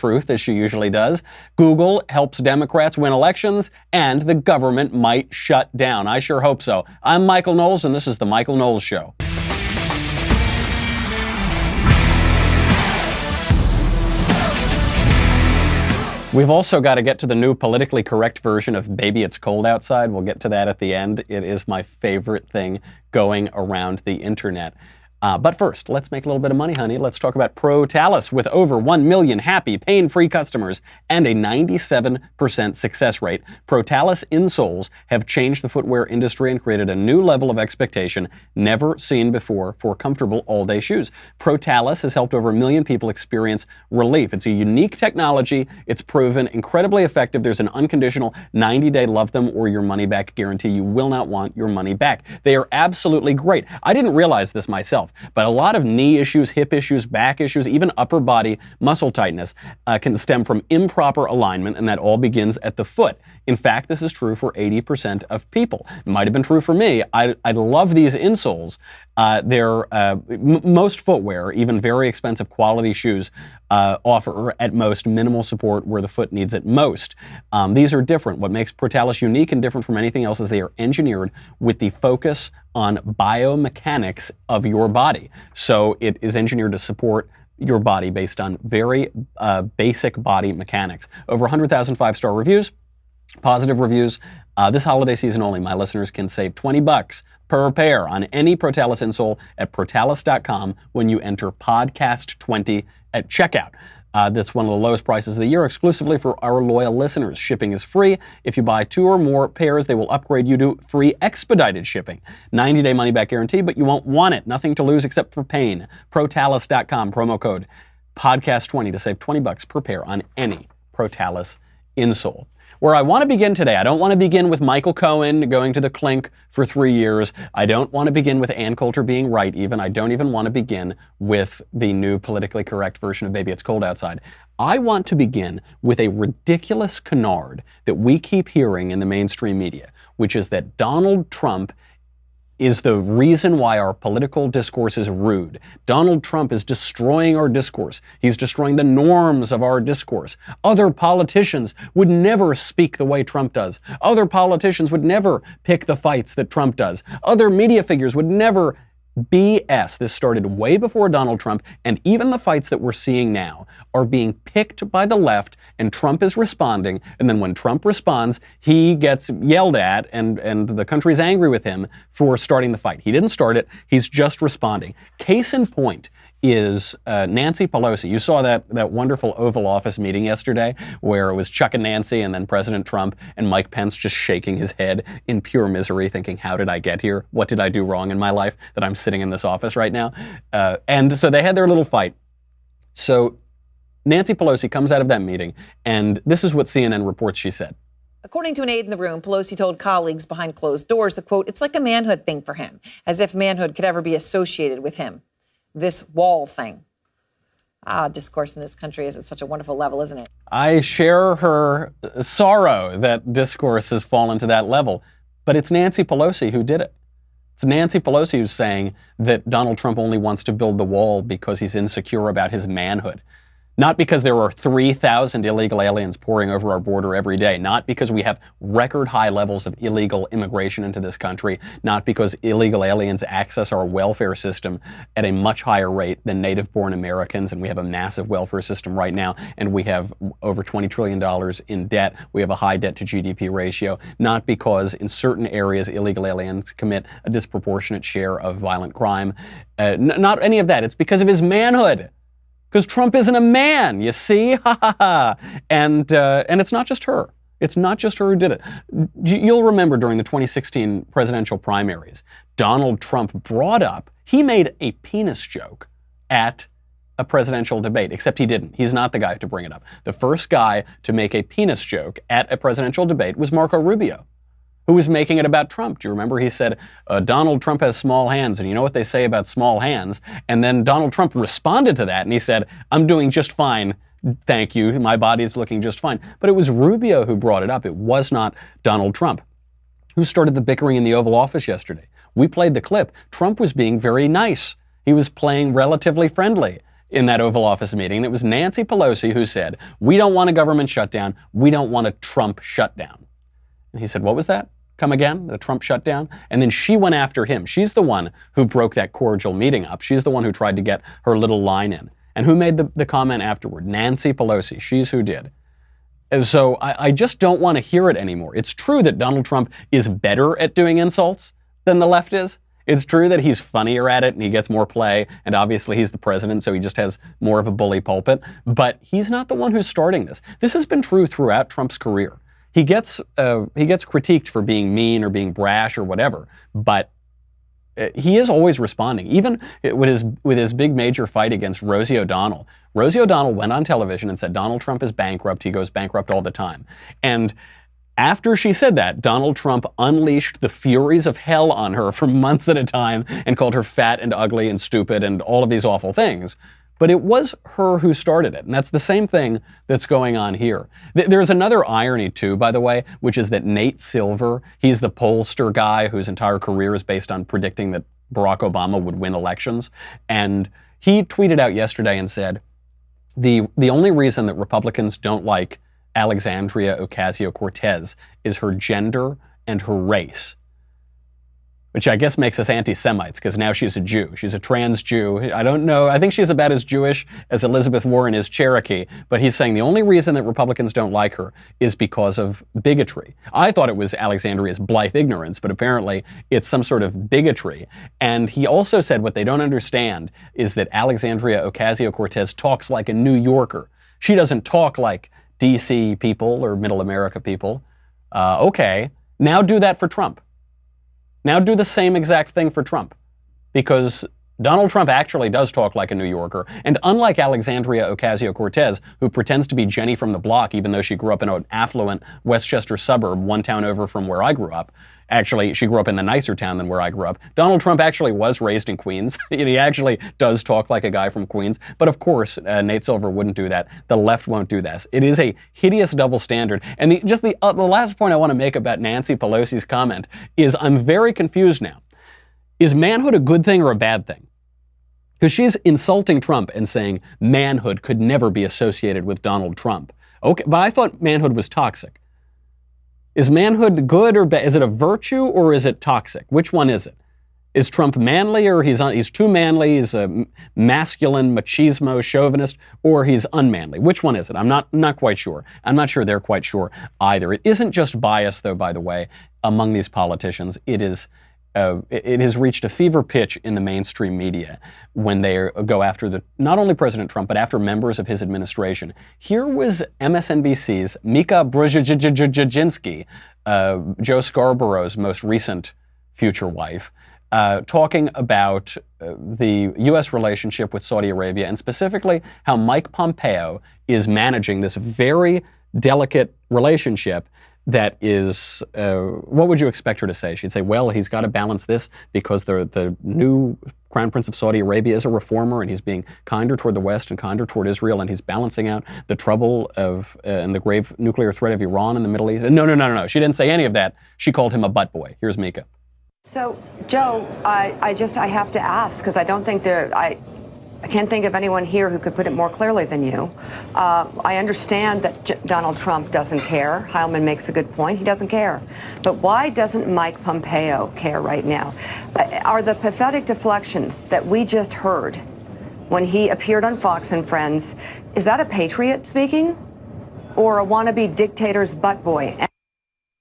truth, as she usually does. Google helps Democrats win elections, and the government might shut down. I sure hope so. I'm Michael Knowles, and this is The Michael Knowles Show. We've also got to get to the new politically correct version of Baby It's Cold Outside. We'll get to that at the end. It is my favorite thing going around the internet. But first, let's make a little bit of money, honey. Let's talk about Protalus. With over 1 million happy, pain-free customers and a 97% success rate, Protalus insoles have changed the footwear industry and created a new level of expectation never seen before for comfortable all-day shoes. Protalus has helped over 1 million people experience relief. It's a unique technology. It's proven incredibly effective. There's an unconditional 90-day love them or your money back guarantee. You will not want your money back. They are absolutely great. I didn't realize this myself, but a lot of knee issues, hip issues, back issues, even upper body muscle tightness can stem from improper alignment, and that all begins at the foot. In fact, this is true for 80% of people. It might have been true for me. I love these insoles. Most footwear, even very expensive quality shoes, offer at most minimal support where the foot needs it most. These are different. What makes Protalus unique and different from anything else is they are engineered with the focus on biomechanics of your body. So it is engineered to support your body based on very basic body mechanics. Over 100,000 five-star reviews, positive reviews. This holiday season only, my listeners can save $20 per pair on any Protalus insole at Protalus.com when you enter podcast20 at checkout. That's one of the lowest prices of the year, exclusively for our loyal listeners. Shipping is free. If you buy 2 or more pairs, they will upgrade you to free expedited shipping. 90-day money-back guarantee, but you won't want it. Nothing to lose except for pain. Protalus.com, promo code podcast20 to save $20 per pair on any Protalus insole. Where I want to begin today, I don't want to begin with Michael Cohen going to the clink for 3 years. I don't want to begin with Coulter being right even. I don't even want to begin with the new politically correct version of Baby It's Cold Outside. I want to begin with a ridiculous canard that we keep hearing in the mainstream media, which is that Donald Trump is the reason why our political discourse is rude. Donald Trump is destroying our discourse. He's destroying the norms of our discourse. Other politicians would never speak the way Trump does. Other politicians would never pick the fights that Trump does. Other media figures would never BS. This started way before Donald Trump, and even the fights that we're seeing now are being picked by the left, and Trump is responding, and then when Trump responds, he gets yelled at, and the country's angry with him for starting the fight. He didn't start it, he's just responding. Case in point is Nancy Pelosi. You saw that wonderful Oval Office meeting yesterday where it was Chuck and Nancy and then President Trump and Mike Pence just shaking his head in pure misery thinking, how did I get here? What did I do wrong in my life that I'm sitting in this office right now? And so they had their little fight. So Nancy Pelosi comes out of that meeting, and this is what CNN reports she said. According to an aide in the room, Pelosi told colleagues behind closed doors that, quote, it's like a manhood thing for him, as if manhood could ever be associated with him. This wall thing. Discourse in this country is at such a wonderful level, isn't it? I share her sorrow that discourse has fallen to that level, but it's Nancy Pelosi who did it. It's Nancy Pelosi who's saying that Donald Trump only wants to build the wall because he's insecure about his manhood. Not because there are 3,000 illegal aliens pouring over our border every day. Not because we have record high levels of illegal immigration into this country. Not because illegal aliens access our welfare system at a much higher rate than native-born Americans, and we have a massive welfare system right now, and we have over $20 trillion in debt. We have a high debt-to-GDP ratio. Not because in certain areas illegal aliens commit a disproportionate share of violent crime. Not any of that. It's because of his manhood. Because Trump isn't a man, you see? Ha ha ha. And it's not just her. It's not just her who did it. You'll remember during the 2016 presidential primaries, Donald Trump brought up, he made a penis joke at a presidential debate, except he didn't. He's not the guy to bring it up. The first guy to make a penis joke at a presidential debate was Marco Rubio, who was making it about Trump. Do you remember? He said, Donald Trump has small hands, and you know what they say about small hands? And then Donald Trump responded to that, and he said, I'm doing just fine, thank you, my body's looking just fine. But it was Rubio who brought it up. It was not Donald Trump. Who started the bickering in the Oval Office yesterday? We played the clip. Trump was being very nice. He was playing relatively friendly. in that Oval Office meeting. And it was Nancy Pelosi who said, we don't want a government shutdown. We don't want a Trump shutdown. And he said, what was that? Come again? The Trump shutdown? And then she went after him. She's the one who broke that cordial meeting up. She's the one who tried to get her little line in. And who made the comment afterward? Nancy Pelosi. She's who did. And so I just don't want to hear it anymore. It's true that Donald Trump is better at doing insults than the left is. It's true that he's funnier at it and he gets more play, and obviously he's the president, so he just has more of a bully pulpit. But he's not the one who's starting this. This has been true throughout Trump's career. He gets critiqued for being mean or being brash or whatever, but he is always responding. Even with his big major fight against Rosie O'Donnell. Rosie O'Donnell went on television and said Donald Trump is bankrupt. He goes bankrupt all the time. And after she said that, Donald Trump unleashed the furies of hell on her for months at a time and called her fat and ugly and stupid and all of these awful things. But it was her who started it. And that's the same thing that's going on here. There's another irony, too, by the way, which is that Nate Silver, he's the pollster guy whose entire career is based on predicting that Barack Obama would win elections. And he tweeted out yesterday and said, the only reason that Republicans don't like Alexandria Ocasio-Cortez is her gender and her race, which I guess makes us anti-Semites because now she's a Jew. She's a trans Jew. I don't know. I think she's about as Jewish as Elizabeth Warren is Cherokee, but he's saying the only reason that Republicans don't like her is because of bigotry. I thought it was Alexandria's blithe ignorance, but apparently it's some sort of bigotry. And he also said what they don't understand is that Alexandria Ocasio-Cortez talks like a New Yorker. She doesn't talk like DC people or middle America people. Okay, now do that for Trump. Now do the same exact thing for Trump, because Donald Trump actually does talk like a New Yorker. And unlike Alexandria Ocasio-Cortez, who pretends to be Jenny from the block, even though she grew up in an affluent Westchester suburb, one town over from where I grew up. Actually, she grew up in the nicer town than where I grew up. Donald Trump actually was raised in Queens. He actually does talk like a guy from Queens. But of course, Nate Silver wouldn't do that. The left won't do that. It is a hideous double standard. And the last point I want to make about Nancy Pelosi's comment is I'm very confused now. Is manhood a good thing or a bad thing? Because she's insulting Trump and saying manhood could never be associated with Donald Trump. Okay, but I thought manhood was toxic. Is manhood good or bad? Is it a virtue or is it toxic? Which one is it? Is Trump manly or he's too manly, he's a masculine, machismo, chauvinist, or he's unmanly? Which one is it? I'm not quite sure. I'm not sure they're quite sure either. It isn't just bias, though, by the way, among these politicians. It has reached a fever pitch in the mainstream media when they go after not only President Trump, but after members of his administration. Here was MSNBC's Mika Brzezinski, Joe Scarborough's most recent future wife, talking about the U.S. relationship with Saudi Arabia, and specifically how Mike Pompeo is managing this very delicate relationship that is, what would you expect her to say? She'd say, well, he's got to balance this because the new Crown Prince of Saudi Arabia is a reformer and he's being kinder toward the West and kinder toward Israel, and he's balancing out the trouble of and the grave nuclear threat of Iran in the Middle East. No. She didn't say any of that. She called him a butt boy. Here's Mika. So, Joe, I have to ask, because I don't think I can't think of anyone here who could put it more clearly than you. I understand that Donald Trump doesn't care. Heilman makes a good point. He doesn't care. But why doesn't Mike Pompeo care right now? Are the pathetic deflections that we just heard when he appeared on Fox and Friends, is that a patriot speaking or a wannabe dictator's butt boy?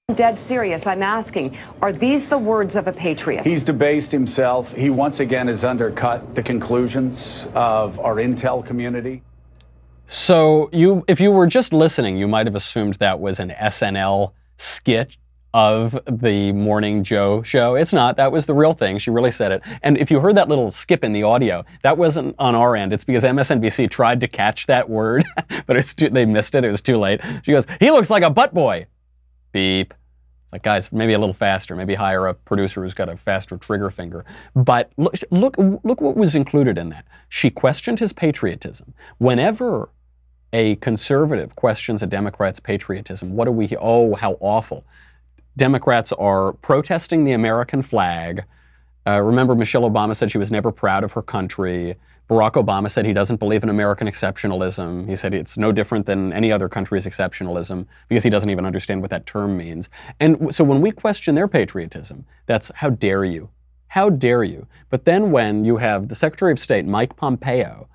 I'm dead serious. I'm asking, are these the words of a patriot? He's debased himself. He once again has undercut the conclusions of our intel community. So if you were just listening, you might have assumed that was an SNL skit of the Morning Joe show. It's not. That was the real thing. She really said it. And if you heard that little skip in the audio, that wasn't on our end. It's because MSNBC tried to catch that word, but they missed it. It was too late. She goes, he looks like a butt boy. Beep. Like, guys, maybe a little faster. Maybe hire a producer who's got a faster trigger finger. But look what was included in that. She questioned his patriotism. Whenever a conservative questions a Democrat's patriotism, what do we hear? Oh, how awful. Democrats are protesting the American flag, Remember, Michelle Obama said she was never proud of her country. Barack Obama said he doesn't believe in American exceptionalism. He said it's no different than any other country's exceptionalism because he doesn't even understand what that term means. And so when we question their patriotism, that's how dare you? How dare you? But then when you have the Secretary of State, Mike Pompeo,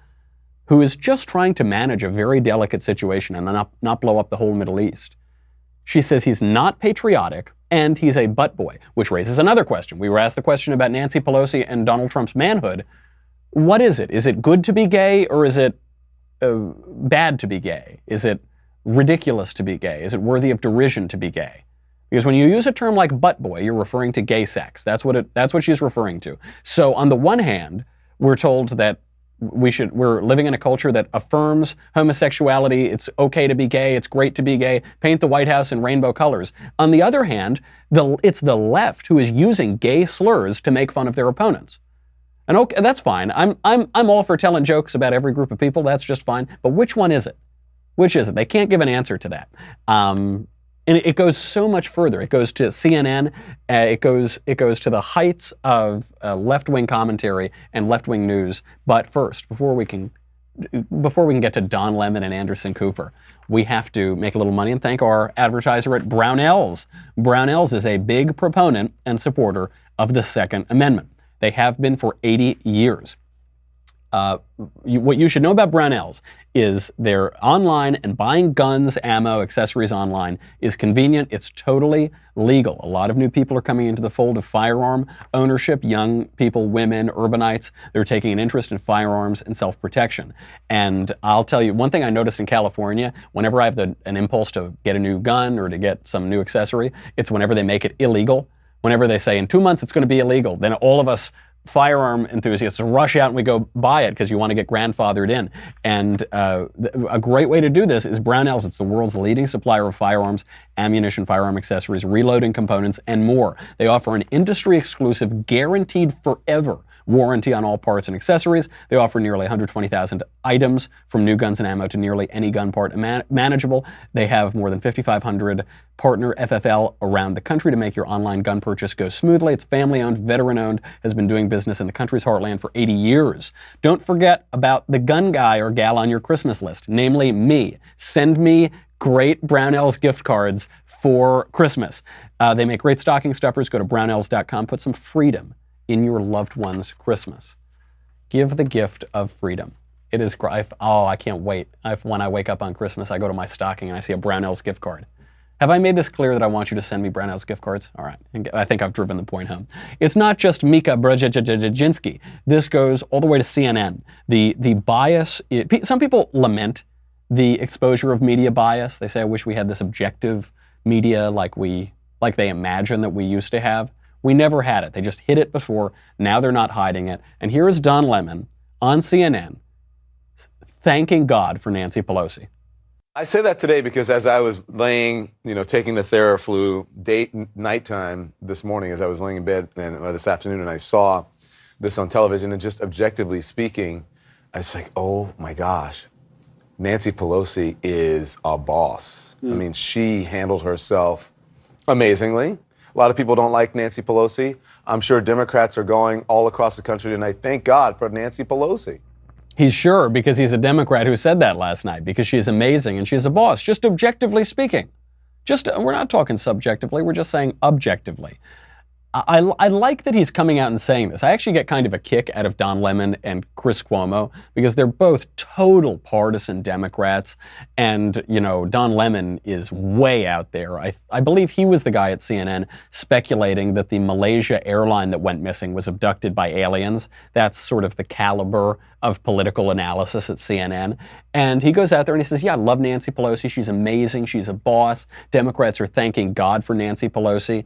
who is just trying to manage a very delicate situation and not blow up the whole Middle East, she says he's not patriotic and he's a butt boy, which raises another question. We were asked the question about Nancy Pelosi and Donald Trump's manhood. What is it? Is it good to be gay or is it bad to be gay? Is it ridiculous to be gay? Is it worthy of derision to be gay? Because when you use a term like butt boy, you're referring to gay sex. That's what she's referring to. So on the one hand, we're told that we're living in a culture that affirms homosexuality. It's okay to be gay. It's great to be gay. Paint the White House in rainbow colors. On the other hand, it's the left who is using gay slurs to make fun of their opponents. And okay, that's fine. I'm all for telling jokes about every group of people. That's just fine. But which one is it? Which is it? They can't give an answer to that. And it goes so much further. It goes to CNN. It goes to the heights of left-wing commentary and left-wing news. But first, before we can get to Don Lemon and Anderson Cooper, we have to make a little money and thank our advertiser at Brownells. Brownells is a big proponent and supporter of the Second Amendment. They have been for 80 years. What you should know about Brownells is they're online, and buying guns, ammo, accessories online is convenient. It's totally legal. A lot of new people are coming into the fold of firearm ownership. Young people, women, urbanites, they're taking an interest in firearms and self-protection. And I'll tell you, one thing I noticed in California, whenever I have an impulse to get a new gun or to get some new accessory, it's whenever they make it illegal. Whenever they say in 2 months it's going to be illegal, then all of us firearm enthusiasts rush out and we go buy it because you want to get grandfathered in. And a great way to do this is Brownells. It's the world's leading supplier of firearms, ammunition, firearm accessories, reloading components, and more. They offer an industry-exclusive, guaranteed forever warranty on all parts and accessories. They offer nearly 120,000 items, from new guns and ammo to nearly any gun part manageable. They have more than 5,500 partner FFL around the country to make your online gun purchase go smoothly. It's family-owned, veteran-owned, has been doing business in the country's heartland for 80 years. Don't forget about the gun guy or gal on your Christmas list, namely me. Send me great Brownells gift cards for Christmas. They make great stocking stuffers. Go to brownells.com. Put some freedom in your loved one's Christmas. Give the gift of freedom. It is, I can't wait. When I wake up on Christmas, I go to my stocking and I see a Brownells gift card. Have I made this clear that I want you to send me Brownells gift cards? All right, I think I've driven the point home. It's not just Mika Brzezinski. This goes all the way to CNN. The bias, some people lament the exposure of media bias. They say, I wish we had this objective media like they imagine that we used to have. We never had it. They just hid it before. Now they're not hiding it. And here is Don Lemon on CNN thanking God for Nancy Pelosi. I say that today because as I was laying, taking the Theraflu nighttime this morning, as I was laying in bed this afternoon, and I saw this on television, and just objectively speaking, I was like, oh my gosh, Nancy Pelosi is a boss. I mean, she handled herself amazingly. A lot of people don't like Nancy Pelosi. I'm sure Democrats are going all across the country tonight. Thank God for Nancy Pelosi. He's sure, because he's a Democrat who said that last night, because she's amazing and she's a boss, just objectively speaking. We're not talking subjectively, we're just saying objectively. I like that he's coming out and saying this. I actually get kind of a kick out of Don Lemon and Chris Cuomo because they're both total partisan Democrats. And, Don Lemon is way out there. I believe he was the guy at CNN speculating that the Malaysia airline that went missing was abducted by aliens. That's sort of the caliber of political analysis at CNN. And he goes out there and he says, yeah, I love Nancy Pelosi. She's amazing. She's a boss. Democrats are thanking God for Nancy Pelosi.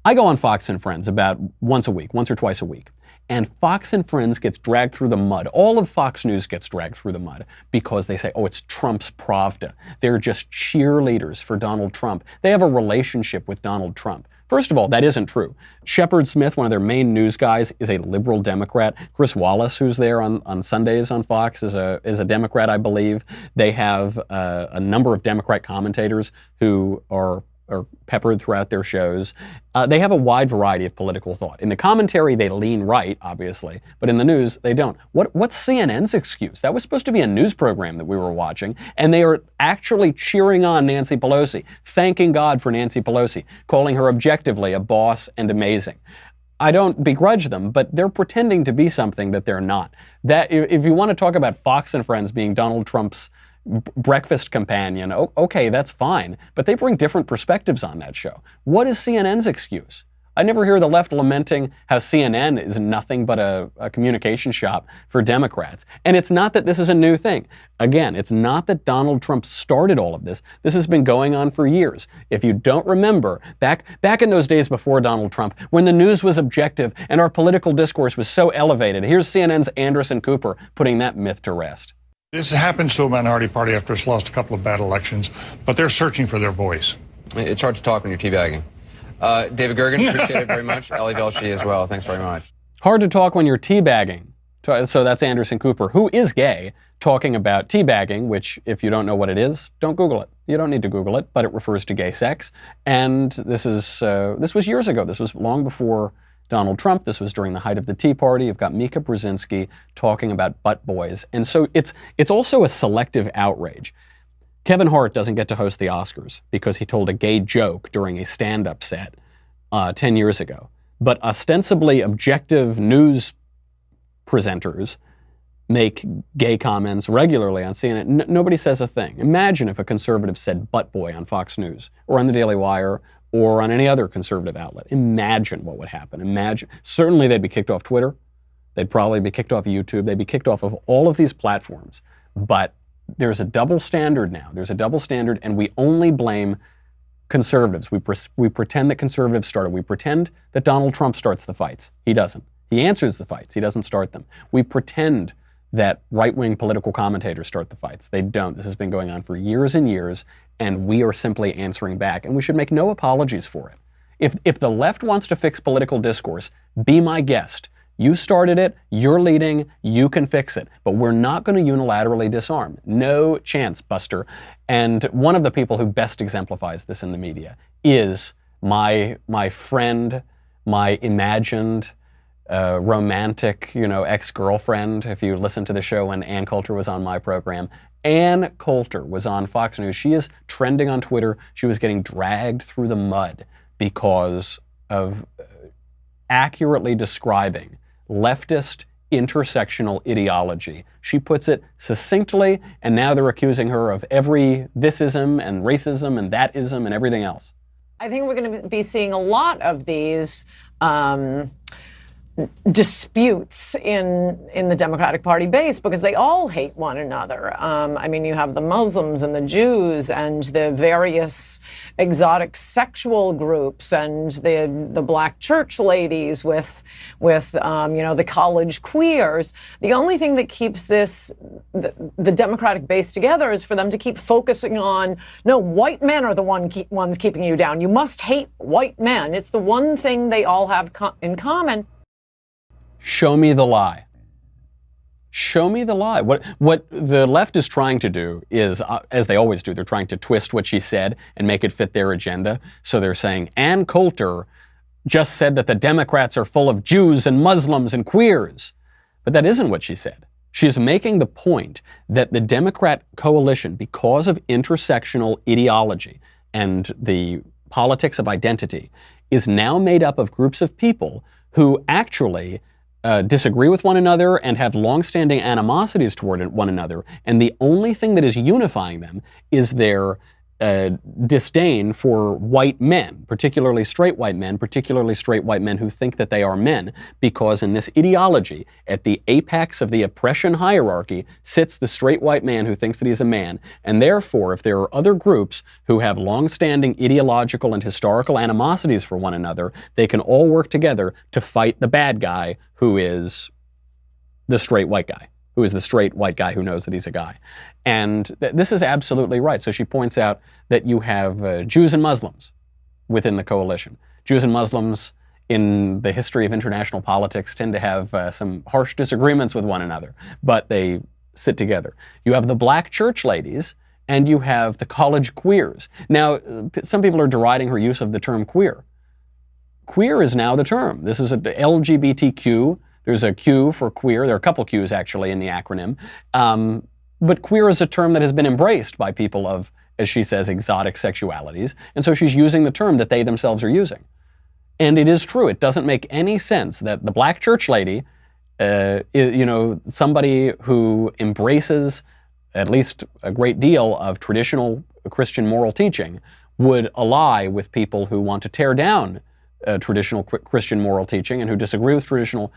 I go on Fox and Friends about once or twice a week. And Fox and Friends gets dragged through the mud. All of Fox News gets dragged through the mud because they say, oh, it's Trump's Pravda. They're just cheerleaders for Donald Trump. They have a relationship with Donald Trump. First of all, that isn't true. Shepard Smith, one of their main news guys, is a liberal Democrat. Chris Wallace, who's there on Sundays on Fox, is a Democrat, I believe. They have a number of Democrat commentators who are are peppered throughout their shows. They have a wide variety of political thought. In the commentary, they lean right, obviously, but in the news, they don't. What's CNN's excuse? That was supposed to be a news program that we were watching, and they are actually cheering on Nancy Pelosi, thanking God for Nancy Pelosi, calling her objectively a boss and amazing. I don't begrudge them, but they're pretending to be something that they're not. That if you want to talk about Fox and Friends being Donald Trump's breakfast companion, okay, that's fine. But they bring different perspectives on that show. What is CNN's excuse? I never hear the left lamenting how CNN is nothing but a communication shop for Democrats. And it's not that this is a new thing. Again, it's not that Donald Trump started all of this. This has been going on for years. If you don't remember, back in those days before Donald Trump, when the news was objective and our political discourse was so elevated, here's CNN's Anderson Cooper putting that myth to rest. This happens to a minority party after it's lost a couple of bad elections, but they're searching for their voice. It's hard to talk when you're teabagging. David Gergen, appreciate it very much. Ellie Velshi as well. Thanks very much. Hard to talk when you're teabagging. So that's Anderson Cooper, who is gay, talking about teabagging, which, if you don't know what it is, don't Google it. You don't need to Google it, but it refers to gay sex. And this was years ago. This was long before Donald Trump. This was during the height of the Tea Party. You've got Mika Brzezinski talking about butt boys. And so it's also a selective outrage. Kevin Hart doesn't get to host the Oscars because he told a gay joke during a stand-up set 10 years ago. But ostensibly objective news presenters make gay comments regularly on CNN. Nobody says a thing. Imagine if a conservative said butt boy on Fox News or on the Daily Wire or on any other conservative outlet. Imagine what would happen. Imagine. Certainly they'd be kicked off Twitter. They'd probably be kicked off YouTube. They'd be kicked off of all of these platforms. But there's a double standard now. There's a double standard, and we only blame conservatives. We pretend that conservatives started. We pretend that Donald Trump starts the fights. He doesn't. He answers the fights. He doesn't start them. We pretend that right-wing political commentators start the fights. They don't. This has been going on for years and years, and we are simply answering back, and we should make no apologies for it. If the left wants to fix political discourse, be my guest. You started it, you're leading, you can fix it. But we're not going to unilaterally disarm. No chance, Buster. And one of the people who best exemplifies this in the media is my friend, my imagined romantic, ex-girlfriend. If you listen to the show when Ann Coulter was on my program, Ann Coulter was on Fox News. She is trending on Twitter. She was getting dragged through the mud because of accurately describing leftist intersectional ideology. She puts it succinctly, and now they're accusing her of every thisism and racism and thatism and everything else. I think we're going to be seeing a lot of these disputes in the Democratic Party base because they all hate one another. You have the Muslims and the Jews and the various exotic sexual groups and the black church ladies with the college queers. The only thing that keeps the Democratic base together is for them to keep focusing on, no, white men are the ones keeping you down. You must hate white men. It's the one thing they all have in common. Show me the lie. Show me the lie. What the left is trying to do is, as they always do, they're trying to twist what she said and make it fit their agenda. So they're saying, Ann Coulter just said that the Democrats are full of Jews and Muslims and queers. But that isn't what she said. She's making the point that the Democrat coalition, because of intersectional ideology and the politics of identity, is now made up of groups of people who actually disagree with one another and have longstanding animosities toward one another. And the only thing that is unifying them is their disdain for white men, particularly straight white men who think that they are men, because in this ideology, at the apex of the oppression hierarchy, sits the straight white man who thinks that he's a man. And therefore, if there are other groups who have longstanding ideological and historical animosities for one another, they can all work together to fight the bad guy who is the straight white guy. Who is the straight white guy who knows that he's a guy. And this is absolutely right. So she points out that you have Jews and Muslims within the coalition. Jews and Muslims in the history of international politics tend to have some harsh disagreements with one another, but they sit together. You have the black church ladies, and you have the college queers. Now, some people are deriding her use of the term queer. Queer is now the term. This is a LGBTQ. There's a Q for queer. There are a couple Qs actually in the acronym. But queer is a term that has been embraced by people of, as she says, exotic sexualities. And so she's using the term that they themselves are using. And it is true. It doesn't make any sense that the black church lady, somebody who embraces at least a great deal of traditional Christian moral teaching, would ally with people who want to tear down traditional Christian moral teaching and who disagree with traditional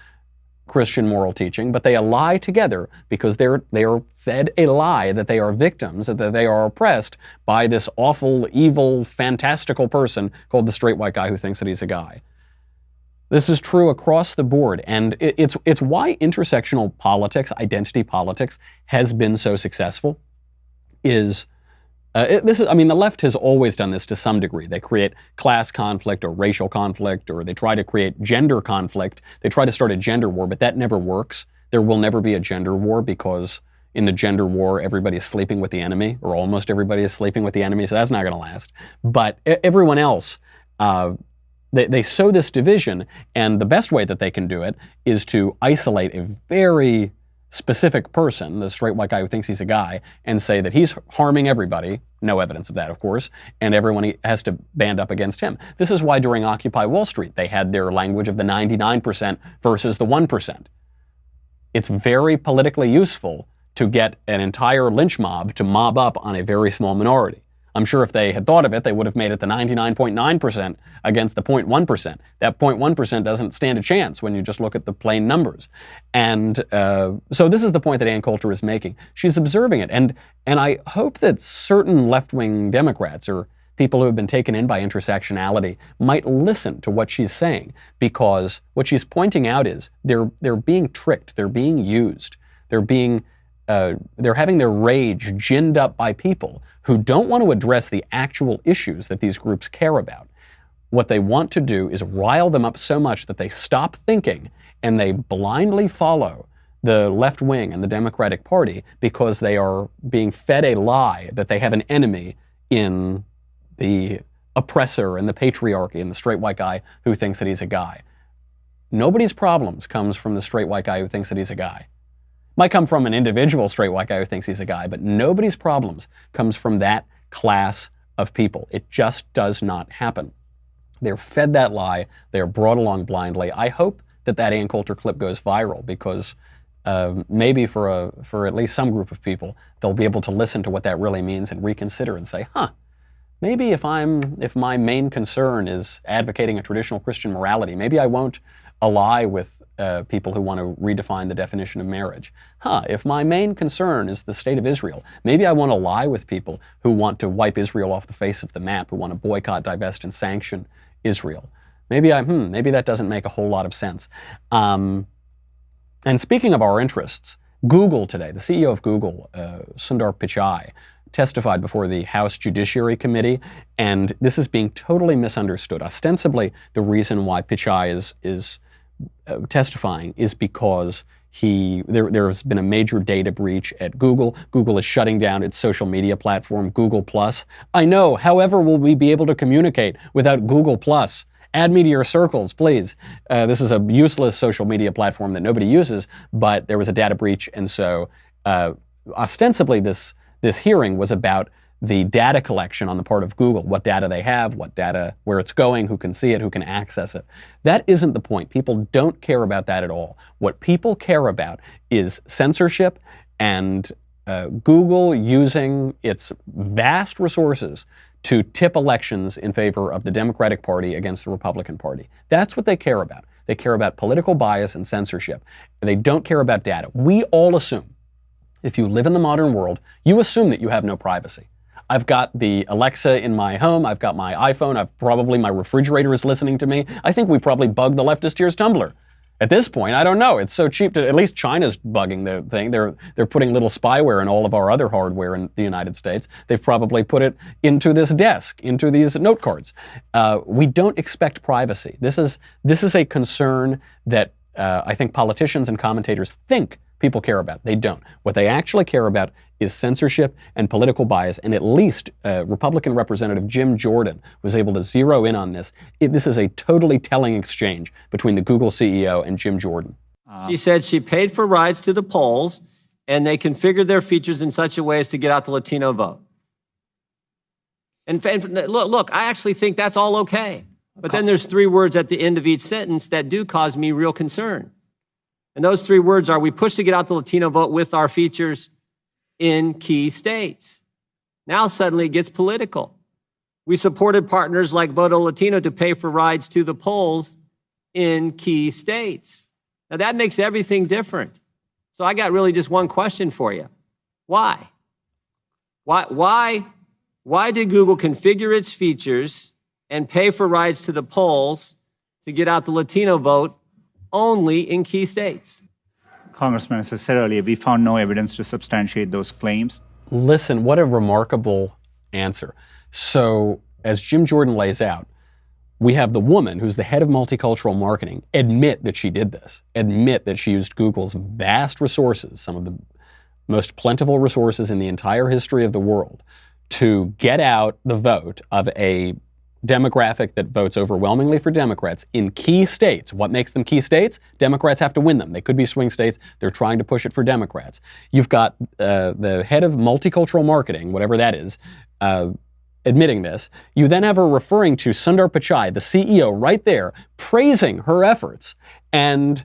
Christian moral teaching, but they ally together because they are fed a lie that they are victims, that they are oppressed by this awful, evil, fantastical person called the straight white guy who thinks that he's a guy. This is true across the board, and it's why intersectional politics, identity politics, has been so successful. The left has always done this to some degree. They create class conflict or racial conflict, or they try to create gender conflict. They try to start a gender war, but that never works. There will never be a gender war because in the gender war, everybody is sleeping with the enemy, or almost everybody is sleeping with the enemy, so that's not going to last. But everyone else, they sow this division, and the best way that they can do it is to isolate a very specific person, the straight white guy who thinks he's a guy, and say that he's harming everybody, no evidence of that, of course, and everyone has to band up against him. This is why during Occupy Wall Street, they had their language of the 99% versus the 1%. It's very politically useful to get an entire lynch mob to mob up on a very small minority. I'm sure if they had thought of it, they would have made it the 99.9% against the 0.1%. That 0.1% doesn't stand a chance when you just look at the plain numbers. And so this is the point that Ann Coulter is making. She's observing it. And I hope that certain left-wing Democrats or people who have been taken in by intersectionality might listen to what she's saying, because what she's pointing out is they're being tricked, they're being used, they're having their rage ginned up by people who don't want to address the actual issues that these groups care about. What they want to do is rile them up so much that they stop thinking and they blindly follow the left wing and the Democratic Party because they are being fed a lie that they have an enemy in the oppressor and the patriarchy and the straight white guy who thinks that he's a guy. Nobody's problems comes from the straight white guy who thinks that he's a guy. Might come from an individual straight white guy who thinks he's a guy, but nobody's problems comes from that class of people. It just does not happen. They're fed that lie. They're brought along blindly. I hope that Ann Coulter clip goes viral because maybe for at least some group of people, they'll be able to listen to what that really means and reconsider and say, maybe if my main concern is advocating a traditional Christian morality, maybe I won't ally with people who want to redefine the definition of marriage. If my main concern is the state of Israel, maybe I want to ally with people who want to wipe Israel off the face of the map, who want to boycott, divest, and sanction Israel. Maybe that doesn't make a whole lot of sense. And speaking of our interests, Google today, the CEO of Google, Sundar Pichai, testified before the House Judiciary Committee, and this is being totally misunderstood. Ostensibly, the reason why Pichai is testifying is because there has been a major data breach at Google. Google is shutting down its social media platform, Google+. I know, however will we be able to communicate without Google+? Add me to your circles, please. This is a useless social media platform that nobody uses, but there was a data breach, and so ostensibly this hearing was about the data collection on the part of Google, what data they have, what data, where it's going, who can see it, who can access it. That isn't the point. People don't care about that at all. What people care about is censorship and Google using its vast resources to tip elections in favor of the Democratic Party against the Republican Party. That's what they care about. They care about political bias and censorship. They don't care about data. We all assume, if you live in the modern world, you assume that you have no privacy. I've got the Alexa in my home. I've got my iPhone. My refrigerator is listening to me. I think we probably bugged the leftist here's Tumblr. At this point, I don't know. It's so cheap at least China's bugging the thing. They're putting little spyware in all of our other hardware in the United States. They've probably put it into this desk, into these note cards. We don't expect privacy. This is a concern that I think politicians and commentators think people care about. They don't. What they actually care about is censorship and political bias, and at least Republican Representative Jim Jordan was able to zero in on this. This is a totally telling exchange between the Google CEO and Jim Jordan. She said she paid for rides to the polls, and they configured their features in such a way as to get out the Latino vote. And look, I actually think that's all okay. But then there's 3 words at the end of each sentence that do cause me real concern. And those 3 words are, we push to get out the Latino vote with our features in key states. Now suddenly it gets political. We supported partners like Voto Latino to pay for rides to the polls in key states. Now that makes everything different. So I got really just one question for you. Why? Why did Google configure its features and pay for rides to the polls to get out the Latino vote only in key states? Congressman, as I said earlier, we found no evidence to substantiate those claims. Listen, what a remarkable answer. So, as Jim Jordan lays out, we have the woman who's the head of multicultural marketing admit that she did this, admit that she used Google's vast resources, some of the most plentiful resources in the entire history of the world, to get out the vote of a demographic that votes overwhelmingly for Democrats in key states. What makes them key states? Democrats have to win them. They could be swing states. They're trying to push it for Democrats. You've got the head of multicultural marketing, whatever that is, admitting this. You then have her referring to Sundar Pichai, the CEO, right there, praising her efforts. And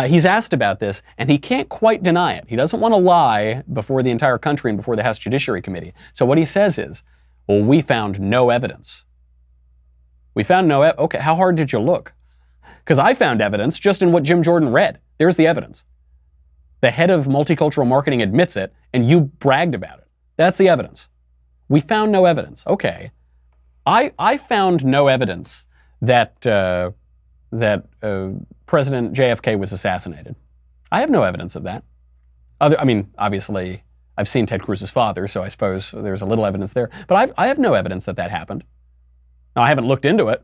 he's asked about this, and he can't quite deny it. He doesn't want to lie before the entire country and before the House Judiciary Committee. So what he says is, well, we found no evidence. We found no evidence. Okay, how hard did you look? Because I found evidence just in what Jim Jordan read. There's the evidence. The head of multicultural marketing admits it, and you bragged about it. That's the evidence. We found no evidence. Okay. I found no evidence that President JFK was assassinated. I have no evidence of that. Obviously, I've seen Ted Cruz's father, so I suppose there's a little evidence there. But I have no evidence that happened. Now, I haven't looked into it.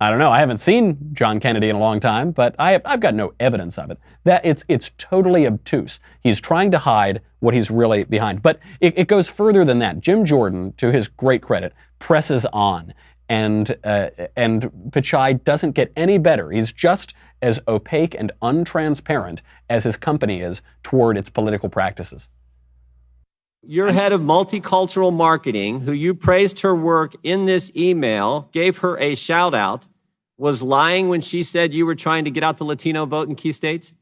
I don't know. I haven't seen John Kennedy in a long time, but I've got no evidence of it. That it's totally obtuse. He's trying to hide what he's really behind. But it goes further than that. Jim Jordan, to his great credit, presses on, and Pichai doesn't get any better. He's just as opaque and untransparent as his company is toward its political practices. Your head of multicultural marketing, who you praised her work in this email, gave her a shout out, was lying when she said you were trying to get out the Latino vote in key states?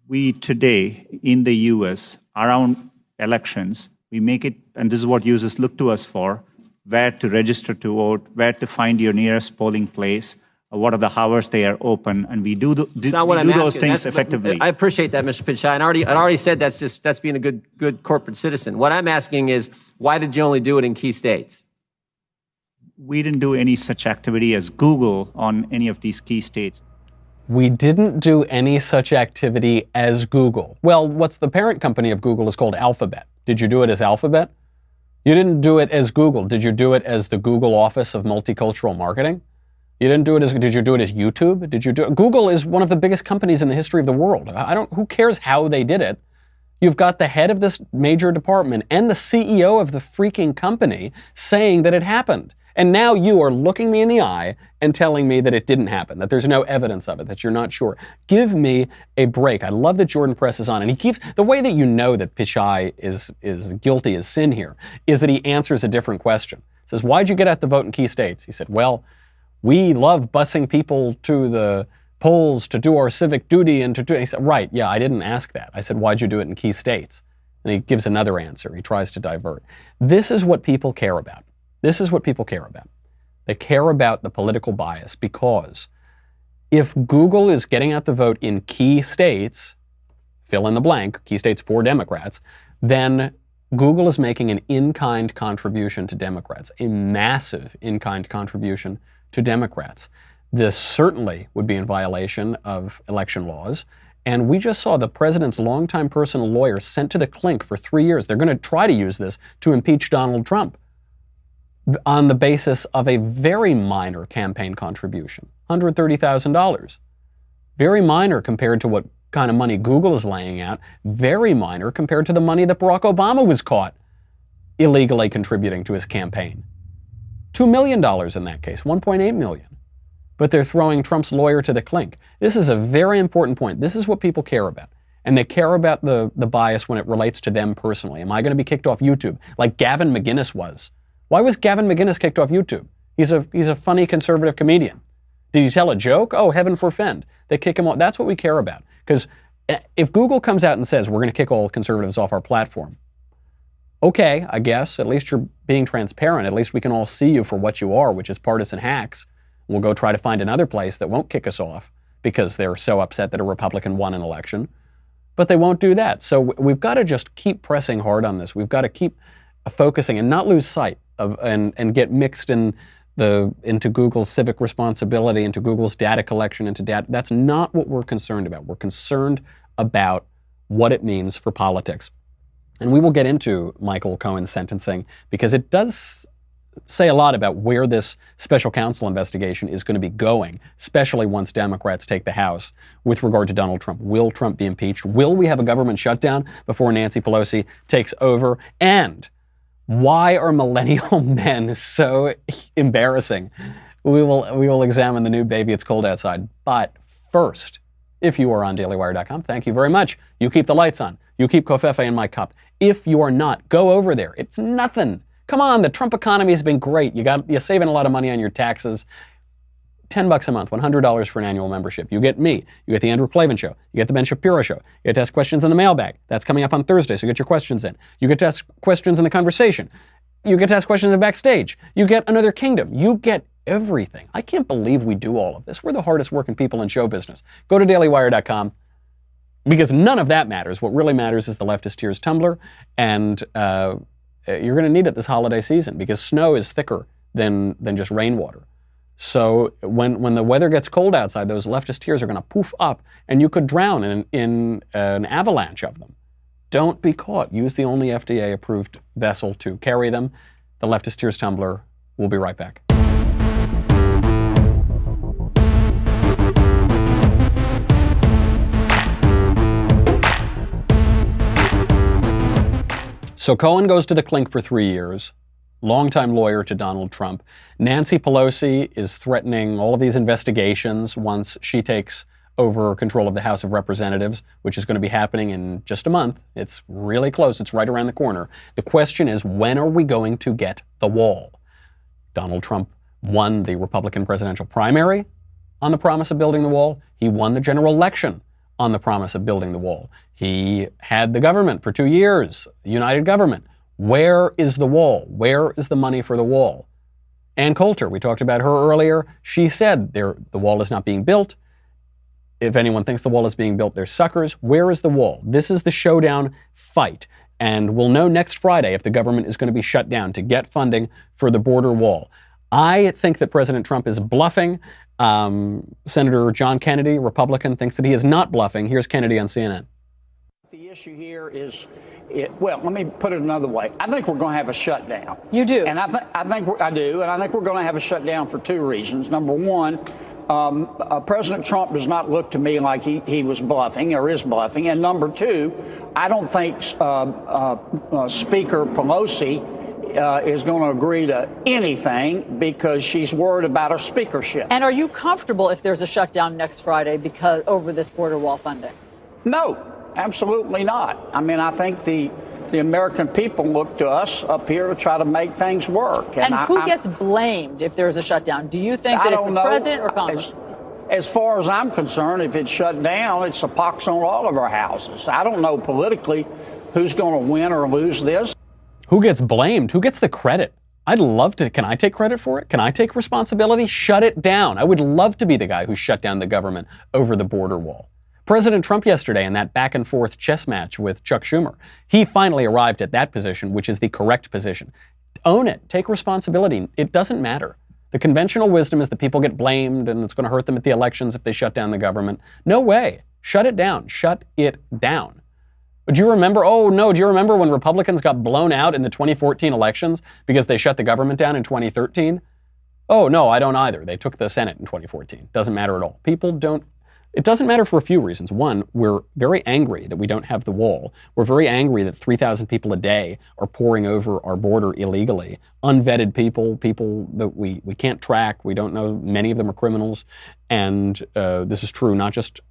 We today, in the US, around elections, we make it, and this is what users look to us for, where to register to vote, where to find your nearest polling place, what are the hours they are open, and we do those things effectively. I appreciate that, Mr. Pichai. And I already said that's being a good corporate citizen. What I'm asking is, why did you only do it in key states? We didn't do any such activity as Google on any of these key states. We didn't do any such activity as Google. Well, what's the parent company of Google is called Alphabet. Did you do it as Alphabet? You didn't do it as Google. Did you do it as the Google Office of Multicultural Marketing? You didn't do it as, did you do it as YouTube? Did you do it? Google is one of the biggest companies in the history of the world. Who cares how they did it? You've got the head of this major department and the CEO of the freaking company saying that it happened. And now you are looking me in the eye and telling me that it didn't happen, that there's no evidence of it, that you're not sure. Give me a break. I love that Jordan presses on. And he keeps, the way that you know that Pichai is guilty as sin here is that he answers a different question. He says, why'd you get out the vote in key states? He said, well, we love busing people to the polls to do our civic duty and to do. He said, right, yeah, I didn't ask that. I said, why'd you do it in key states? And he gives another answer. He tries to divert. This is what people care about. This is what people care about. They care about the political bias because if Google is getting out the vote in key states, fill in the blank, key states for Democrats, then Google is making an in-kind contribution to Democrats, a massive in-kind contribution to Democrats. This certainly would be in violation of election laws. And we just saw the president's longtime personal lawyer sent to the clink for 3 years. They're going to try to use this to impeach Donald Trump on the basis of a very minor campaign contribution, $130,000. Very minor compared to what kind of money Google is laying out, very minor compared to the money that Barack Obama was caught illegally contributing to his campaign. $2 million in that case, $1.8 million. But they're throwing Trump's lawyer to the clink. This is a very important point. This is what people care about. And they care about the bias when it relates to them personally. Am I going to be kicked off YouTube like Gavin McInnes was? Why was Gavin McInnes kicked off YouTube? He's a funny conservative comedian. Did he tell a joke? Oh, heaven forfend. They kick him off. That's what we care about. Because if Google comes out and says, we're going to kick all conservatives off our platform, okay, I guess, at least you're being transparent. At least we can all see you for what you are, which is partisan hacks. We'll go try to find another place that won't kick us off because they're so upset that a Republican won an election. But they won't do that. So we've got to just keep pressing hard on this. We've got to keep focusing and not lose sight of and get mixed into Google's civic responsibility, into Google's data collection, into data. That's not what we're concerned about. We're concerned about what it means for politics. And we will get into Michael Cohen's sentencing because it does say a lot about where this special counsel investigation is going to be going, especially once Democrats take the House with regard to Donald Trump. Will Trump be impeached? Will we have a government shutdown before Nancy Pelosi takes over? And why are millennial men so embarrassing? We will examine the new Baby It's Cold Outside. But first, if you are on dailywire.com, thank you very much. You keep the lights on. You keep Covfefe in my cup. If you are not, go over there. It's nothing. Come on, the Trump economy has been great. You're saving a lot of money on your taxes. $10 a month, $100 for an annual membership. You get me. You get the Andrew Klavan Show. You get the Ben Shapiro Show. You get to ask questions in the mailbag. That's coming up on Thursday, so get your questions in. You get to ask questions in the conversation. You get to ask questions in backstage. You get Another Kingdom. You get everything. I can't believe we do all of this. We're the hardest working people in show business. Go to dailywire.com because none of that matters. What really matters is the Leftist Tears Tumblr, and you're going to need it this holiday season because snow is thicker than just rainwater. So when the weather gets cold outside, those leftist tears are going to poof up, and you could drown in an avalanche of them. Don't be caught. Use the only FDA-approved vessel to carry them. The Leftist Tears Tumbler. We'll be right back. So Cohen goes to the clink for 3 years, longtime lawyer to Donald Trump. Nancy Pelosi is threatening all of these investigations once she takes over control of the House of Representatives, which is going to be happening in just a month. It's really close. It's right around the corner. The question is, when are we going to get the wall? Donald Trump won the Republican presidential primary on the promise of building the wall. He won the general election on the promise of building the wall. He had the government for 2 years, the united government. Where is the wall? Where is the money for the wall? Ann Coulter, we talked about her earlier. She said the wall is not being built. If anyone thinks the wall is being built, they're suckers. Where is the wall? This is the showdown fight. And we'll know next Friday if the government is going to be shut down to get funding for the border wall. I think that President Trump is bluffing. Senator John Kennedy, Republican, thinks that he is not bluffing. Here's Kennedy on CNN. The issue here is, well, let me put it another way. I think we're going to have a shutdown. You do? And I do, and I think we're going to have a shutdown for two reasons. Number one, President Trump does not look to me like he was bluffing or is bluffing. And number two, I don't think Speaker Pelosi is going to agree to anything because she's worried about her speakership. And are you comfortable if there's a shutdown next Friday because over this border wall funding? No, absolutely not. I mean, I think the American people look to us up here to try to make things work. And who gets blamed if there's a shutdown? Do you think that it's the president or Congress? As far as I'm concerned, if it's shut down, it's a pox on all of our houses. I don't know politically who's going to win or lose this. Who gets blamed? Who gets the credit? I'd love to. Can I take credit for it? Can I take responsibility? Shut it down. I would love to be the guy who shut down the government over the border wall. President Trump yesterday in that back and forth chess match with Chuck Schumer, he finally arrived at that position, which is the correct position. Own it. Take responsibility. It doesn't matter. The conventional wisdom is that people get blamed and it's going to hurt them at the elections if they shut down the government. No way. Shut it down. Shut it down. Do you remember, do you remember when Republicans got blown out in the 2014 elections because they shut the government down in 2013? Oh, no, I don't either. They took the Senate in 2014. Doesn't matter at all. People don't It doesn't matter for a few reasons. One, we're very angry that we don't have the wall. We're very angry that 3,000 people a day are pouring over our border illegally. Unvetted people that we can't track. We don't know. Many of them are criminals. And this is true not just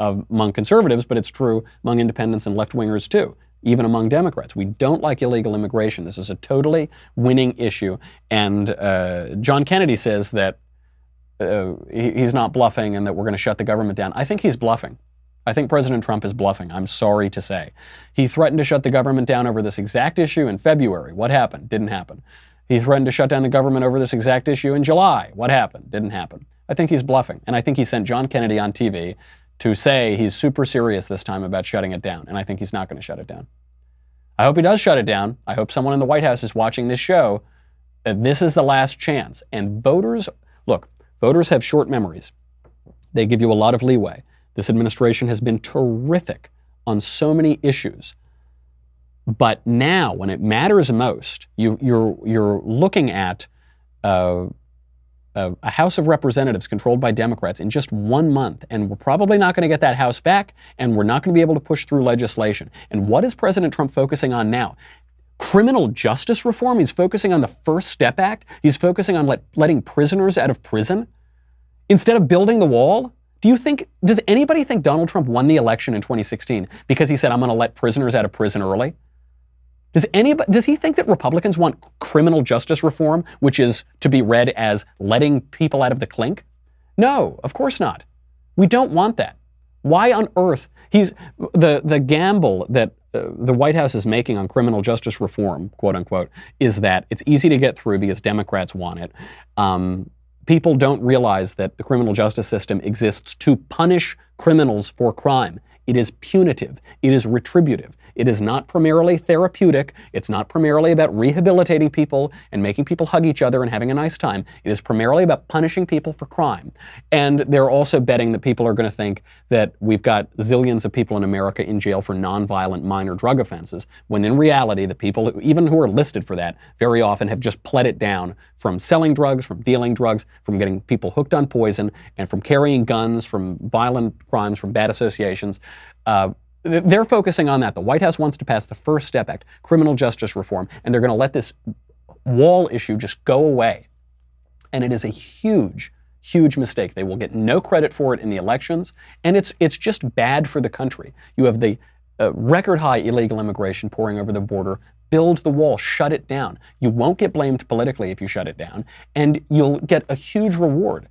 among conservatives, but it's true among independents and left-wingers too, even among Democrats. We don't like illegal immigration. This is a totally winning issue. And John Kennedy says that he's not bluffing and that we're going to shut the government down. I think he's bluffing. I think President Trump is bluffing, I'm sorry to say. He threatened to shut the government down over this exact issue in February. What happened? Didn't happen. He threatened to shut down the government over this exact issue in July. What happened? Didn't happen. I think he's bluffing. And I think he sent John Kennedy on TV to say he's super serious this time about shutting it down. And I think he's not going to shut it down. I hope he does shut it down. I hope someone in the White House is watching this show. This is the last chance. And voters, look, voters have short memories. They give you a lot of leeway. This administration has been terrific on so many issues. But now, when it matters most, you're looking at a House of Representatives controlled by Democrats in just 1 month, and we're probably not going to get that House back, and we're not going to be able to push through legislation. And what is President Trump focusing on now? Criminal justice reform? He's focusing on the First Step Act? He's focusing on letting prisoners out of prison? Instead of building the wall? Does anybody think Donald Trump won the election in 2016 because he said, I'm going to let prisoners out of prison early? Does he think that Republicans want criminal justice reform, which is to be read as letting people out of the clink? No, of course not. We don't want that. Why on earth? The gamble that the White House is making on criminal justice reform, quote unquote, is that it's easy to get through because Democrats want it. People don't realize that the criminal justice system exists to punish criminals for crime. It is punitive. It is retributive. It is not primarily therapeutic. It's not primarily about rehabilitating people and making people hug each other and having a nice time. It is primarily about punishing people for crime. And they're also betting that people are going to think that we've got zillions of people in America in jail for nonviolent minor drug offenses, when in reality, the people, even who are listed for that, very often have just pled it down from selling drugs, from dealing drugs, from getting people hooked on poison, and from carrying guns, from violent crimes, from bad associations. They're focusing on that. The White House wants to pass the First Step Act, criminal justice reform, and they're going to let this wall issue just go away. And it is a huge, huge mistake. They will get no credit for it in the elections, and it's just bad for the country. You have the record high illegal immigration pouring over the border. Build the wall, shut it down. You won't get blamed politically if you shut it down, and you'll get a huge reward.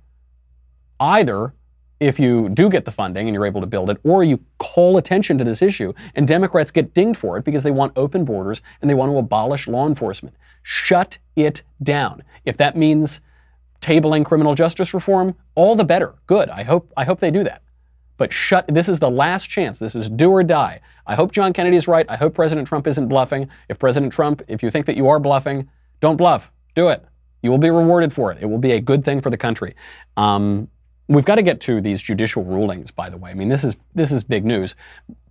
Either if you do get the funding and you're able to build it, or you call attention to this issue, and Democrats get dinged for it because they want open borders and they want to abolish law enforcement. Shut it down. If that means tabling criminal justice reform, all the better. Good. I hope they do that. But this is the last chance. This is do or die. I hope John Kennedy is right. I hope President Trump isn't bluffing. If you think that you are bluffing, don't bluff. Do it. You will be rewarded for it. It will be a good thing for the country. We've got to get to these judicial rulings, by the way. I mean, this is big news.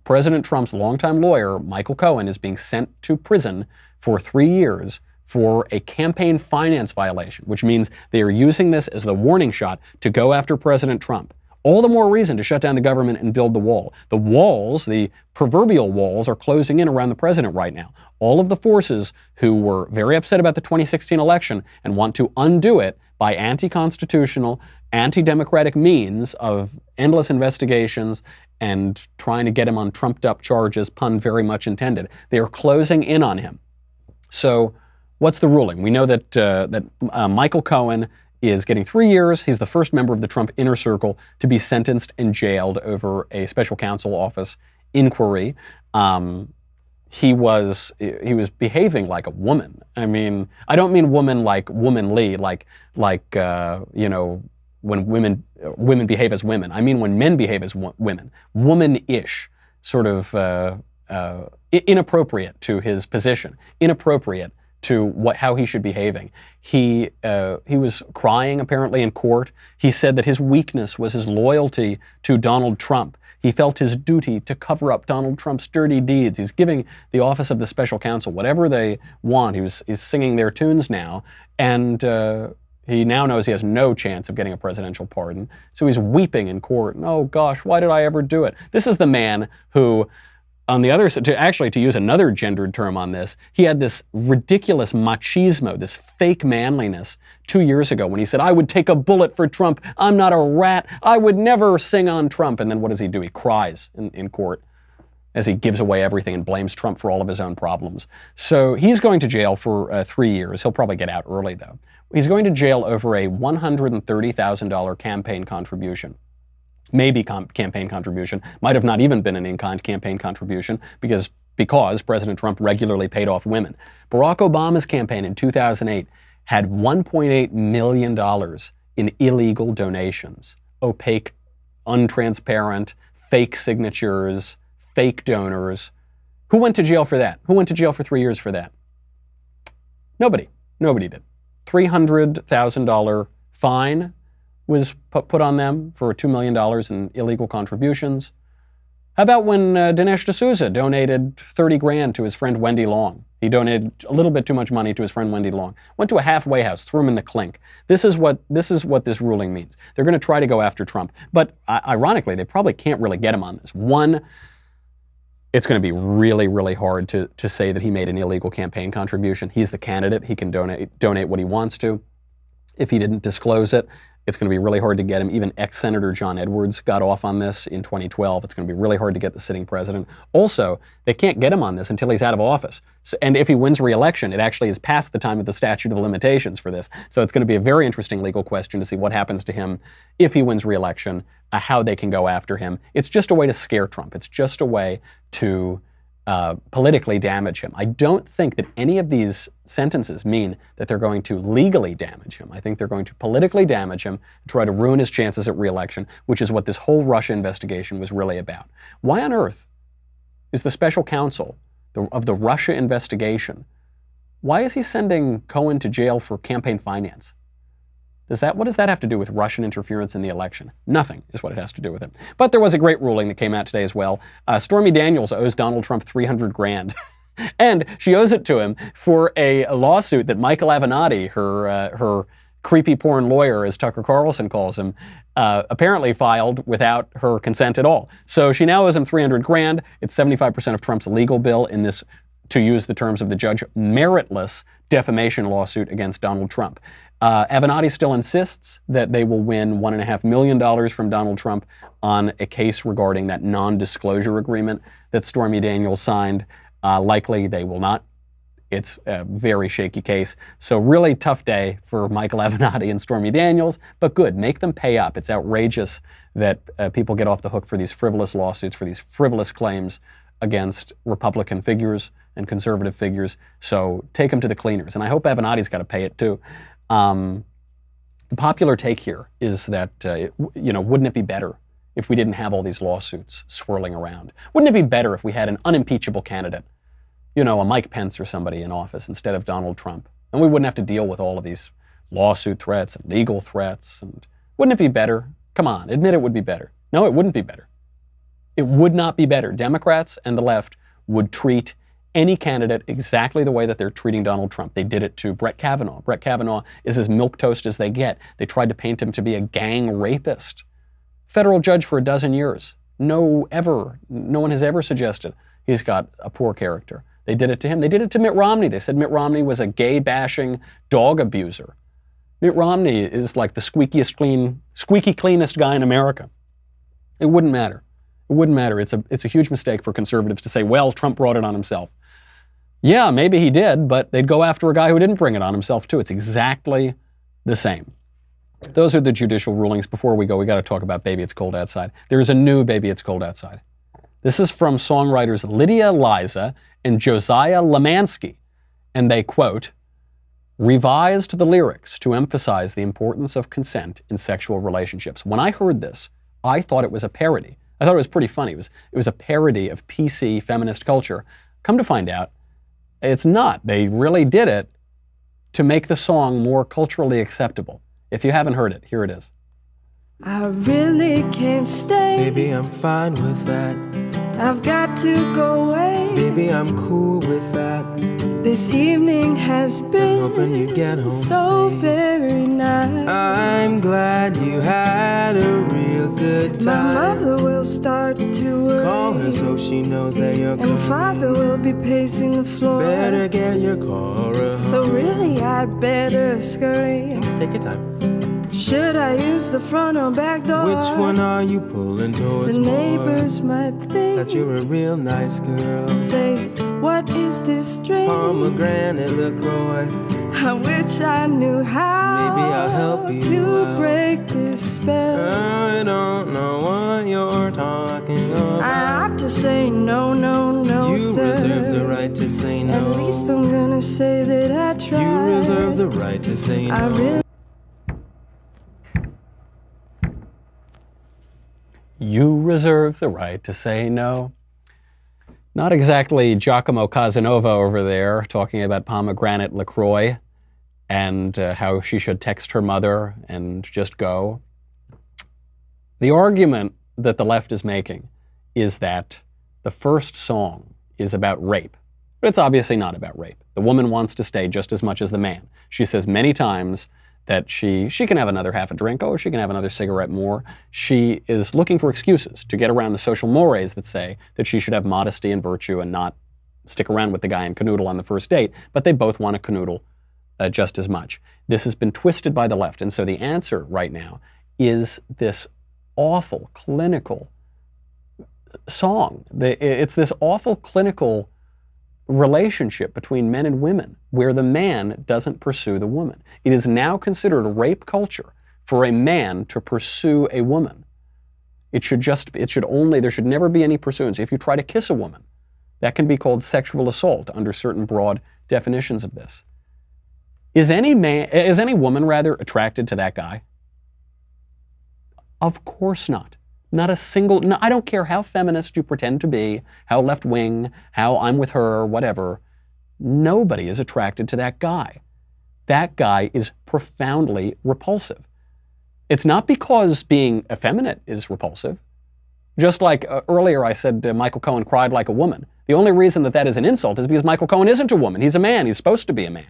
President Trump's longtime lawyer, Michael Cohen, is being sent to prison for 3 years for a campaign finance violation, which means they are using this as the warning shot to go after President Trump. All the more reason to shut down the government and build the wall. The walls, the proverbial walls, are closing in around the president right now. All of the forces who were very upset about the 2016 election and want to undo it by anti-constitutional, anti-democratic means of endless investigations and trying to get him on trumped-up charges, pun very much intended. They are closing in on him. So what's the ruling? We know that Michael Cohen is getting 3 years. He's the first member of the Trump inner circle to be sentenced and jailed over a special counsel office inquiry. He was behaving like a woman. I mean, I don't mean woman like womanly, like when women behave as women. I mean when men behave as women, womanish, sort of inappropriate to his position, inappropriate to how he should be behaving. He was crying apparently in court. He said that his weakness was his loyalty to Donald Trump. He felt his duty to cover up Donald Trump's dirty deeds. He's giving the office of the special counsel whatever they want. He's singing their tunes now, and He now knows he has no chance of getting a presidential pardon, so he's weeping in court. Oh gosh, why did I ever do it? This is the man who, on the other side, to use another gendered term on this, he had this ridiculous machismo, this fake manliness 2 years ago when he said, I would take a bullet for Trump. I'm not a rat. I would never sing on Trump. And then what does he do? He cries in court as he gives away everything and blames Trump for all of his own problems. So he's going to jail for 3 years. He'll probably get out early, though. He's going to jail over a $130,000 campaign contribution. Maybe campaign contribution. Might have not even been an in-kind campaign contribution because President Trump regularly paid off women. Barack Obama's campaign in 2008 had $1.8 million in illegal donations. Opaque, untransparent, fake signatures, fake donors. Who went to jail for that? Who went to jail for 3 years for that? Nobody. Nobody did. $300,000 fine was put on them for $2 million in illegal contributions. How about when Dinesh D'Souza donated 30 grand to his friend Wendy Long? He donated a little bit too much money to his friend Wendy Long. Went to a halfway house, threw him in the clink. This is what this ruling means. They're going to try to go after Trump. But ironically, they probably can't really get him on this. One, it's going to be really, really hard to say that he made an illegal campaign contribution. He's the candidate. He can donate what he wants to. If he didn't disclose it, it's going to be really hard to get him. Even ex-Senator John Edwards got off on this in 2012. It's going to be really hard to get the sitting president. Also, they can't get him on this until he's out of office. And if he wins re-election, it actually is past the time of the statute of limitations for this. So it's going to be a very interesting legal question to see what happens to him if he wins re-election, how they can go after him. It's just a way to scare Trump. It's just a way to politically damage him. I don't think that any of these sentences mean that they're going to legally damage him. I think they're going to politically damage him, try to ruin his chances at re-election, which is what this whole Russia investigation was really about. Why on earth is the special counsel of the Russia investigation, why is he sending Cohen to jail for campaign finance? What does that have to do with Russian interference in the election? Nothing is what it has to do with it. But there was a great ruling that came out today as well. Stormy Daniels owes Donald Trump $300 grand. And she owes it to him for a lawsuit that Michael Avenatti, her creepy porn lawyer, as Tucker Carlson calls him, apparently filed without her consent at all. So she now owes him $300 grand. It's 75% of Trump's legal bill in this, to use the terms of the judge, meritless defamation lawsuit against Donald Trump. Avenatti still insists that they will win $1.5 million from Donald Trump on a case regarding that non-disclosure agreement that Stormy Daniels signed. Likely they will not. It's a very shaky case. So really tough day for Michael Avenatti and Stormy Daniels, but good. Make them pay up. It's outrageous that people get off the hook for these frivolous lawsuits, for these frivolous claims against Republican figures and conservative figures. So take them to the cleaners. And I hope Avenatti's got to pay it too. The popular take here is that, wouldn't it be better if we didn't have all these lawsuits swirling around? Wouldn't it be better if we had an unimpeachable candidate, a Mike Pence or somebody in office instead of Donald Trump? And we wouldn't have to deal with all of these lawsuit threats and legal threats. And wouldn't it be better? Come on, admit it would be better. No, it wouldn't be better. It would not be better. Democrats and the left would treat any candidate exactly the way that they're treating Donald Trump. They did it to Brett Kavanaugh. Brett Kavanaugh is as milquetoast as they get. They tried to paint him to be a gang rapist. Federal judge for 12 years. No one has ever suggested he's got a poor character. They did it to him. They did it to Mitt Romney. They said Mitt Romney was a gay-bashing dog abuser. Mitt Romney is like the squeaky cleanest guy in America. It wouldn't matter. It wouldn't matter. It's a huge mistake for conservatives to say, well, Trump brought it on himself. Yeah, maybe he did, but they'd go after a guy who didn't bring it on himself too. It's exactly the same. Those are the judicial rulings. Before we go, we got to talk about Baby It's Cold Outside. There's a new Baby It's Cold Outside. This is from songwriters Lydia Liza and Josiah Lemansky, and they, quote, revised the lyrics to emphasize the importance of consent in sexual relationships. When I heard this, I thought it was a parody. I thought it was pretty funny. It was a parody of PC feminist culture. Come to find out, it's not. They really did it to make the song more culturally acceptable. If you haven't heard it, here it is. I really can't stay. Baby, I'm fine with that. I've got to go away. Baby, I'm cool with that. This evening has been hoping you get home so safe. very nice. I'm glad you had a real good time. My mother will start to worry. Call her so she knows that you're coming. And father will be pacing the floor. Better get your car home. So really I'd better scurry. Take your time. Should I use the front or back door? Which one are you pulling towards The neighbors more? might think That you're a real nice girl. Say, what is this drink? Pomegranate LaCroix. I wish I knew how. Maybe I'll help you to out. break this spell. I don't know what you're talking about. I have to say no, no, no, you sir. reserve the right to say no. At least I'm gonna say that I tried. You reserve the right to say no. I really You reserve the right to say no. Not exactly Giacomo Casanova over there talking about pomegranate LaCroix and how she should text her mother and just go. The argument that the left is making is that the first song is about rape. But it's obviously not about rape. The woman wants to stay just as much as the man. She says many times that she can have another half a drink, or she can have another cigarette more. She is looking for excuses to get around the social mores that say that she should have modesty and virtue and not stick around with the guy and canoodle on the first date, but they both want to canoodle just as much. This has been twisted by the left, and so the answer right now is this awful clinical song. It's this awful clinical relationship between men and women where the man doesn't pursue the woman. It is now considered rape culture for a man to pursue a woman. There should never be any pursuance. If you try to kiss a woman, that can be called sexual assault under certain broad definitions of this. Is any woman rather attracted to that guy? Of course not. Not a single, no, I don't care how feminist you pretend to be, how left-wing, how I'm with her, whatever. Nobody is attracted to that guy. That guy is profoundly repulsive. It's not because being effeminate is repulsive. Just like earlier I said Michael Cohen cried like a woman. The only reason that is an insult is because Michael Cohen isn't a woman. He's a man. He's supposed to be a man.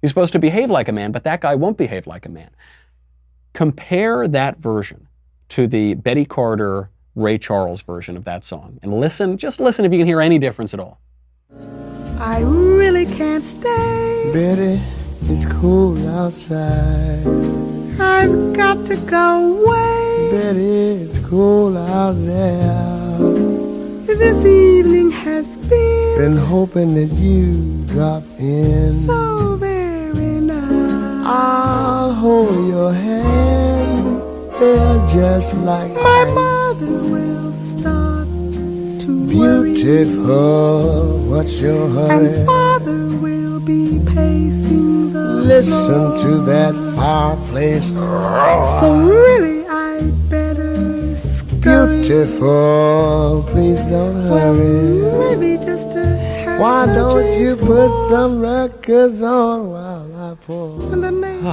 He's supposed to behave like a man, but that guy won't behave like a man. Compare that version to the Betty Carter, Ray Charles version of that song. And listen, just listen if you can hear any difference at all. I really can't stay. Betty, it's cold outside. I've got to go away. Betty, it's cold out there. This evening has been hoping that you drop in. so very nice. I'll hold your hand. They're just like My ice. mother will start to worry. Beautiful, what's your hurry? And father will be pacing the Listen floor. to that fireplace. So really I'd better scurry. Beautiful, please don't hurry. Well, maybe just to have Why a don't drink. you put some records on while I pour? And the name.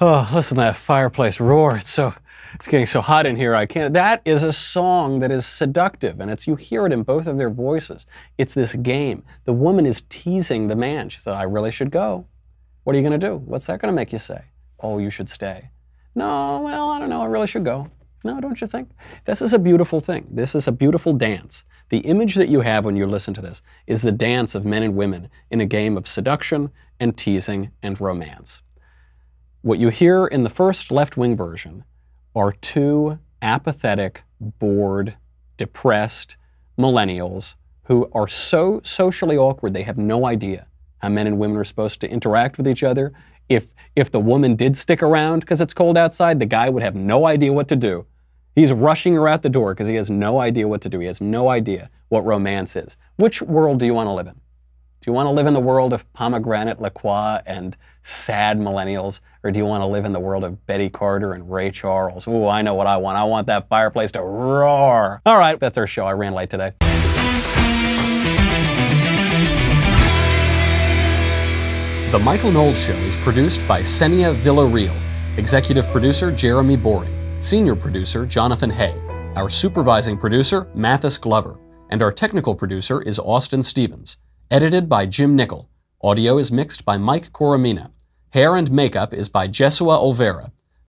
Oh, listen to that fireplace roar. It's getting so hot in here, I can't. That is a song that is seductive, and you hear it in both of their voices. It's this game. The woman is teasing the man. She said, I really should go. What are you going to do? What's that going to make you say? Oh, you should stay. No, well, I don't know. I really should go. No, don't you think? This is a beautiful thing. This is a beautiful dance. The image that you have when you listen to this is the dance of men and women in a game of seduction and teasing and romance. What you hear in the first left-wing version are two apathetic, bored, depressed millennials who are so socially awkward they have no idea how men and women are supposed to interact with each other. If the woman did stick around because it's cold outside, the guy would have no idea what to do. He's rushing her out the door because he has no idea what to do. He has no idea what romance is. Which world do you want to live in? Do you want to live in the world of pomegranate LaCroix and sad millennials, or do you want to live in the world of Betty Carter and Ray Charles? Ooh, I know what I want. I want that fireplace to roar. All right, that's our show. I ran late today. The Michael Knowles Show is produced by Senia Villarreal, executive producer Jeremy Boring, senior producer Jonathan Hay, our supervising producer Mathis Glover, and our technical producer is Austin Stevens. Edited by Jim Nickel. Audio is mixed by Mike Coromina. Hair and makeup is by Jesua Olvera.